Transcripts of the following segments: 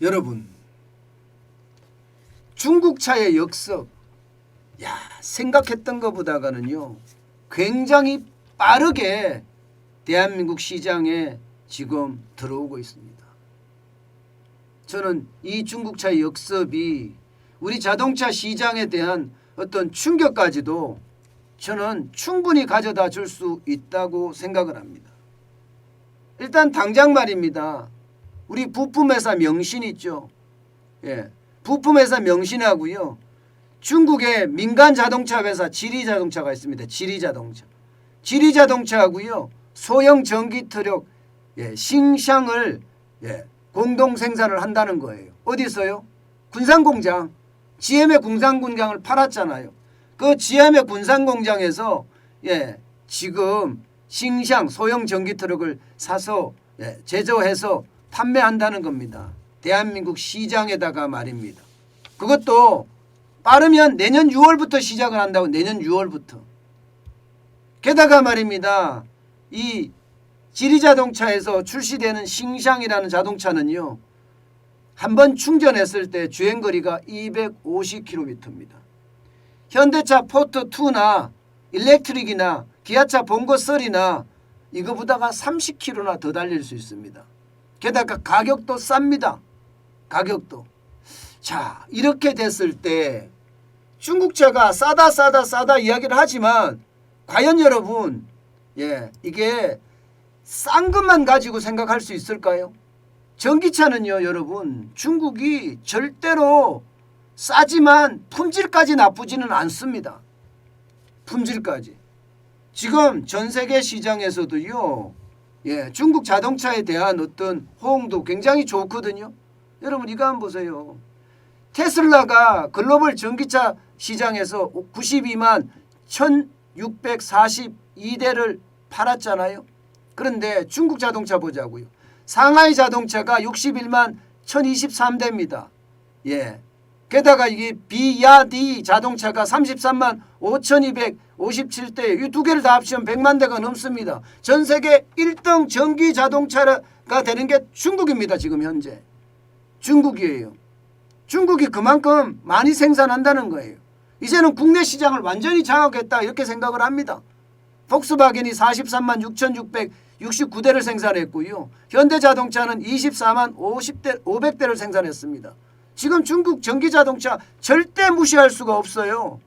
여러분, 중국차의 역습, 생각했던 것보다는요 굉장히 빠르게 대한민국 시장에 지금 들어오고 있습니다. 저는 이 중국차의 역습이 우리 자동차 시장에 대한 어떤 충격까지도 저는 충분히 가져다 줄 수 있다고 생각을 합니다. 일단 당장 말입니다. 우리 부품회사 명신 있죠. 부품회사 명신하고요. 중국의 민간 자동차 회사 지리자동차가 있습니다. 지리자동차. 지리자동차하고요. 소형 전기 트럭 싱샹을 공동 생산을 한다는 거예요. 어디서요? 군산공장. GM의 군산공장을 팔았잖아요. 그 GM의 군산공장에서 지금 싱샹 소형 전기 트럭을 사서 제조해서 판매한다는 겁니다. 대한민국 시장에다가 말입니다. 그것도 빠르면 내년 6월부터 시작을 한다고. 내년 6월부터. 게다가 말입니다. 이 지리자동차에서 출시되는 싱샹이라는 자동차는요. 한번 충전했을 때 주행거리가 250km입니다. 현대차 포트2나 일렉트릭이나 기아차 봉고3나 이거보다가 30km나 더 달릴 수 있습니다. 게다가 가격도 쌉니다. 가격도. 자, 이렇게 됐을 때 중국차가 싸다 이야기를 하지만 과연 여러분 이게 싼 것만 가지고 생각할 수 있을까요? 전기차는요 여러분 중국이 절대로 싸지만 품질까지 나쁘지는 않습니다. 품질까지. 지금 전 세계 시장에서도요 중국 자동차에 대한 어떤 호응도 굉장히 좋거든요. 여러분 이거 한번 보세요. 테슬라가 글로벌 전기차 시장에서 92만 1642대를 팔았잖아요. 그런데 중국 자동차 보자고요. 상하이 자동차가 61만 1023대입니다. 게다가 이게 비야디 자동차가 33만 5257대. 이 두 개를 다 합치면 100만 대가 넘습니다. 전 세계 1등 전기 자동차가 되는 게 중국입니다. 지금 현재. 중국이에요. 중국이 그만큼 많이 생산한다는 거예요. 이제는 국내 시장을 완전히 장악했다 이렇게 생각을 합니다. 폭스바겐이 43만 6669대를 생산했고요. 현대자동차는 24만 500대를 생산했습니다. 지금 중국 전기자동차 절대 무시할 수가 없어요.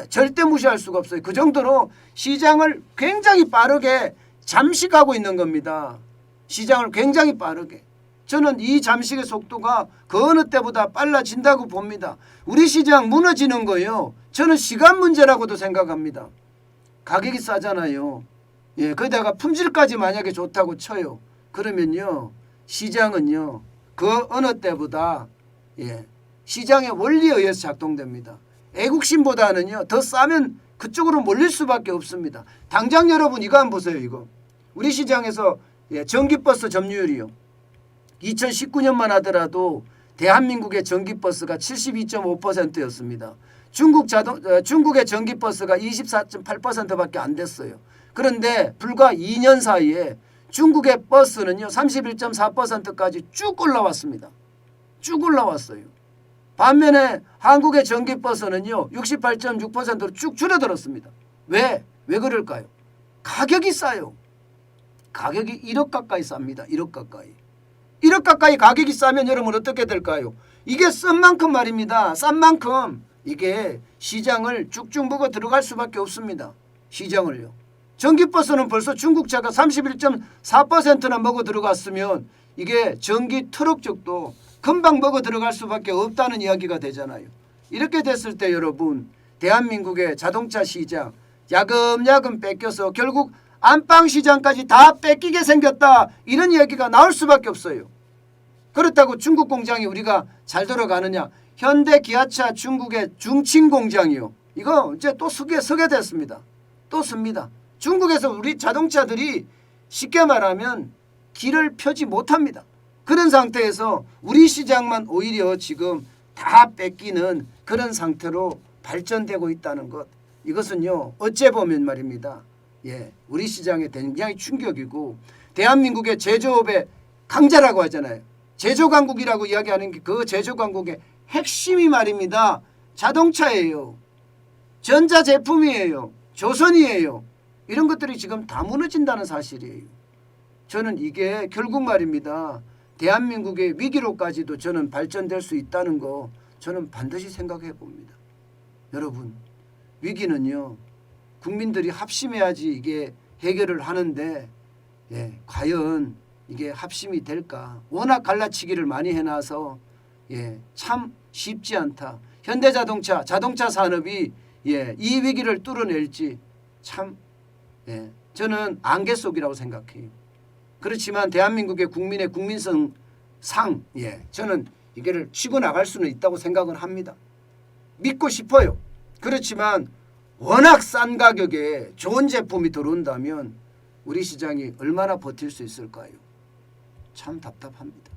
절대 무시할 수가 없어요. 그 정도로 시장을 굉장히 빠르게 잠식하고 있는 겁니다. 시장을 굉장히 빠르게. 저는 이 잠식의 속도가 그 어느 때보다 빨라진다고 봅니다. 우리 시장 무너지는 거요. 저는 시간 문제라고도 생각합니다. 가격이 싸잖아요. 거기다가 품질까지 만약에 좋다고 쳐요. 그러면요. 시장은요. 그 어느 때보다 시장의 원리에 의해서 작동됩니다. 애국심보다는요. 더 싸면 그쪽으로 몰릴 수밖에 없습니다. 당장 여러분 이거 한번 보세요. 이거. 우리 시장에서 전기버스 점유율이요. 2019년만 하더라도 대한민국의 전기버스가 72.5%였습니다. 중국의 전기버스가 24.8%밖에 안 됐어요. 그런데 불과 2년 사이에 중국의 버스는요 31.4%까지 쭉 올라왔습니다. 쭉 올라왔어요. 반면에 한국의 전기버스는요 68.6%로 쭉 줄어들었습니다. 왜 그럴까요? 가격이 싸요. 가격이 1억 가까이 쌉니다. 1억 가까이. 1억 가까이 가격이 싸면 여러분 어떻게 될까요? 이게 싼 만큼 말입니다. 싼 만큼 이게 시장을 쭉쭉 먹어 들어갈 수밖에 없습니다. 시장을요. 전기버스는 벌써 중국차가 31.4%나 먹어 들어갔으면 이게 전기 트럭 쪽도 금방 먹어 들어갈 수밖에 없다는 이야기가 되잖아요. 이렇게 됐을 때 여러분 대한민국의 자동차 시장 야금야금 뺏겨서 결국 안방 시장까지 다 뺏기게 생겼다. 이런 이야기가 나올 수밖에 없어요. 그렇다고 중국 공장이 우리가 잘 돌아가느냐. 현대 기아차 중국의 중칭 공장이요. 이거 이제 또 서게 됐습니다. 또 씁니다. 중국에서 우리 자동차들이 쉽게 말하면 길을 펴지 못합니다. 그런 상태에서 우리 시장만 오히려 지금 다 뺏기는 그런 상태로 발전되고 있다는 것. 이것은요. 어째 보면 말입니다. 우리 시장에 굉장히 충격이고 대한민국의 제조업의 강자라고 하잖아요. 제조강국이라고 이야기하는 게 그 제조강국의 핵심이 말입니다. 자동차예요. 전자제품이에요. 조선이에요. 이런 것들이 지금 다 무너진다는 사실이에요. 저는 이게 결국 말입니다. 대한민국의 위기로까지도 저는 발전될 수 있다는 거 저는 반드시 생각해 봅니다. 여러분, 위기는요, 국민들이 합심해야지 이게 해결을 하는데, 과연 이게 합심이 될까? 워낙 갈라치기를 많이 해놔서 참 쉽지 않다. 현대자동차, 자동차 산업이 이 위기를 뚫어낼지 참 저는 안개 속이라고 생각해요. 그렇지만 대한민국의 국민의 국민성 상 저는 이거를 치고 나갈 수는 있다고 생각을 합니다. 믿고 싶어요. 그렇지만 워낙 싼 가격에 좋은 제품이 들어온다면 우리 시장이 얼마나 버틸 수 있을까요? 참 답답합니다.